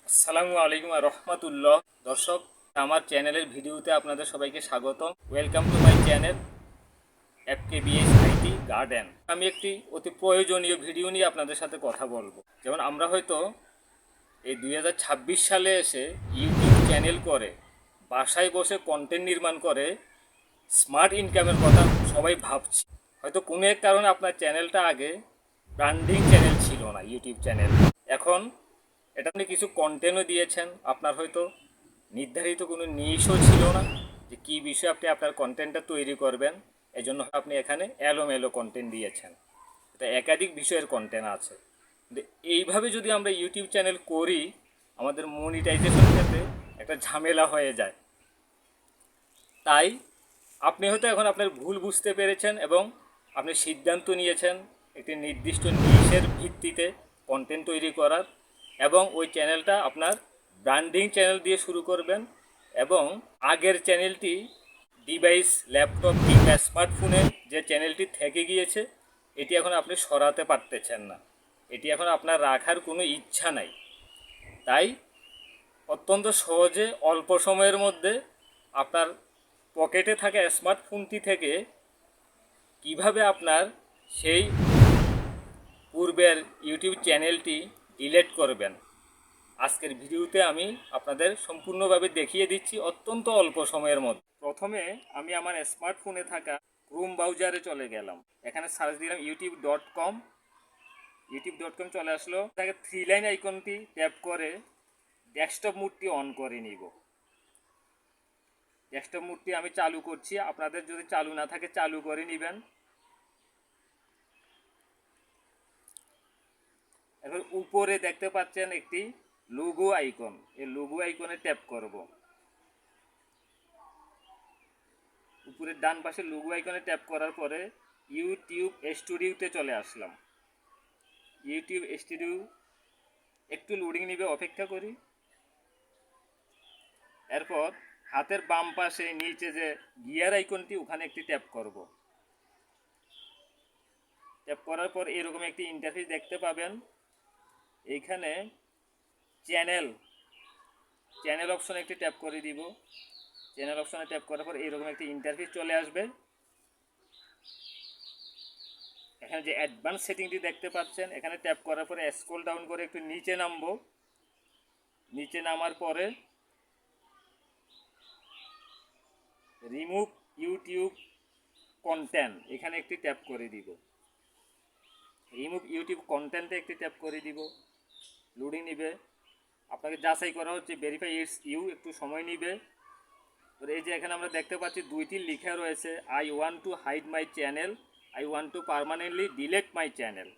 আসসালামু আলাইকুম রহমতুল্লাহ। দর্শক, আমার চ্যানেলের ভিডিওতে আপনাদের সবাইকে স্বাগত। Welcome to my channel FKBS IT garden. আমি একটি অতি প্রয়োজনীয় ভিডিও নিয়ে আপনাদের সাথে কথা বলবো। যেমন আমরা হয়তো এই 2026 সালে এসে ইউটিউব চ্যানেল করে বাসায় বসে কন্টেন্ট নির্মাণ করে স্মার্ট ইনকামের কথা সবাই ভাবছি। হয়তো কোনো এক কারণে আপনার চ্যানেলটা আগে ব্র্যান্ডিং চ্যানেল ছিল না, ইউটিউব চ্যানেল। এখন এটা আপনি কিছু কন্টেন্টও দিয়েছেন, আপনার হয়তো নির্ধারিত কোনো নিশও ছিল না যে কী বিষয়ে আপনি আপনার কন্টেন্টটা তৈরি করবেন। এজন্য আপনি এখানে এলোমেলো কন্টেন্ট দিয়েছেন। এটা একাধিক বিষয়ের কন্টেন্ট আছে। কিন্তু এইভাবে যদি আমরা ইউটিউব চ্যানেল করি, আমাদের মনিটাইজেশন ক্ষেত্রে একটা ঝামেলা হয়ে যায়। তাই আপনি হয়তো এখন আপনার ভুল বুঝতে পেরেছেন এবং আপনি সিদ্ধান্ত নিয়েছেন একটি নির্দিষ্ট নিশের ভিত্তিতে কন্টেন্ট তৈরি করার, এবং ওই চ্যানেলটা আপনার ব্র্যান্ডিং চ্যানেল দিয়ে শুরু করবেন। এবং আগের চ্যানেলটি ডিভাইস, ল্যাপটপ কিংবা স্মার্টফোনে যে চ্যানেলটি থেকে গিয়েছে, এটি এখন আপনি সরাতে পারতেছেন না, এটি এখন আপনার রাখার কোনো ইচ্ছা নাই। তাই অত্যন্ত সহজে অল্প সময়ের মধ্যে আপনার পকেটে থাকা স্মার্টফোনটি থেকে কিভাবে আপনার সেই পূর্বের ইউটিউব চ্যানেলটি ডিলিট করবেন, আজকের ভিডিওতে আমি আপনাদের সম্পূর্ণভাবে দেখিয়ে দিচ্ছি অত্যন্ত অল্প সময়ের মধ্যে। প্রথমে আমি আমার স্মার্টফোনে থাকা ক্রোম ব্রাউজারে চলে গেলাম। এখানে সার্চ দিলাম youtube.com। youtube.com চলে আসলো। তাকে 3 লাইন আইকনটি ট্যাপ করে ডেস্কটপ মোডটি অন করে নিব। ডেস্কটপ মোডটি আমি চালু করছি, আপনাদের যদি চালু না থাকে চালু করে নেবেন। এখন উপরে দেখতে পাচ্ছেন একটি লোগো আইকন, এই লোগো আইকনে ট্যাপ করব। উপরের ডান পাশে লোগো আইকনে ট্যাপ করার পরে ইউটিউব স্টুডিওতে চলে আসলাম। ইউটিউব স্টুডিও একটু লোডিং নেবে, অপেক্ষা করি। এরপর হাতের বাম পাশে নিচে যে গিয়ার আইকনটি, ওখানে একটি ট্যাপ করব। ট্যাপ করার পর এরকম একটি ইন্টারফেস দেখতে পাবেন। এইখানে চ্যানেল অপশনে একটি ট্যাপ করে দিব। চ্যানেল অপশনে ট্যাপ করার পর এরকম একটি ইন্টারফেস চলে আসবে। এখানে যে অ্যাডভান্স সেটিংটি দেখতে পাচ্ছেন, এখানে ট্যাপ করার পরে স্ক্রল ডাউন করে একটু নিচে নামবো। নিচে নামার পরে রিমুভ ইউটিউব কন্টেন্ট, এখানে একটি ট্যাপ করে দিব। রিমুভ ইউটিউব কন্টেন্টে একটি ট্যাপ করে দিব। লোডিং নিবে, আপনাকে যাচাই করা হচ্ছে ভেরিফাই ইটস ইউ, একটু সময় নিবে। তো এই যে এখানে আমরা দেখতে পাচ্ছি দুইটি লেখা রয়েছে, I want to hide my channel, I want to permanently delete my channel.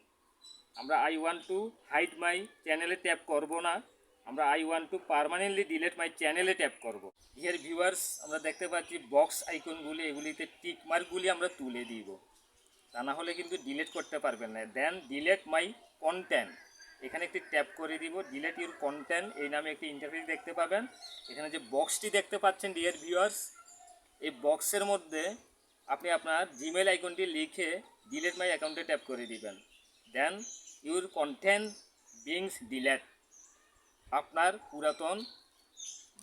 আমরা I want to hide my চ্যানেলে ট্যাপ করব না, আমরা I want to permanently delete my চ্যানেলে ট্যাপ করব। ডিয়ার ভিউয়ার্স, আমরা দেখতে পাচ্ছি বক্স আইকনগুলি, এগুলিতে টিক মার্কগুলি আমরা তুলে দিব, তা না হলে কিন্তু ডিলিট করতে পারবেন না। দেন ডিলিট মাই কন্টেন্ট, এখানে একটি ট্যাপ করে দিব। ডিলিট ইউর কন্টেন্ট এই নামে একটি ইন্টারফেস দেখতে পাবেন। এখানে যে বক্সটি দেখতে পাচ্ছেন ডিয়ার ভিউয়ার্স, এই বক্সের মধ্যে আপনি আপনার জিমেল আইকনটি লিখে ডিলিট মাই অ্যাকাউন্টে ট্যাপ করে দিবেন। দেন ইউর কন্টেন্ট বিংস ডিলিট, আপনার পুরাতন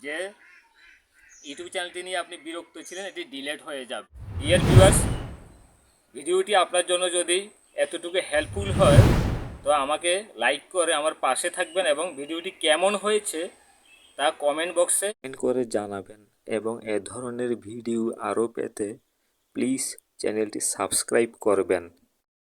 যে ইউটিউব চ্যানেলটি নিয়ে আপনি বিরক্ত ছিলেন, এটি ডিলিট হয়ে যাবে। ডিয়ার ভিউয়ার্স, ভিডিওটি আপনার জন্য যদি এতটুকু হেল্পফুল হয় তো আমাকে লাইক করে আমার পাশে থাকবেন, এবং ভিডিওটি কেমন হয়েছে তা কমেন্ট বক্সে কমেন্ট করে জানাবেন। এবং এ ধরনের ভিডিও আরও পেতে প্লিজ চ্যানেলটি সাবস্ক্রাইব করবেন।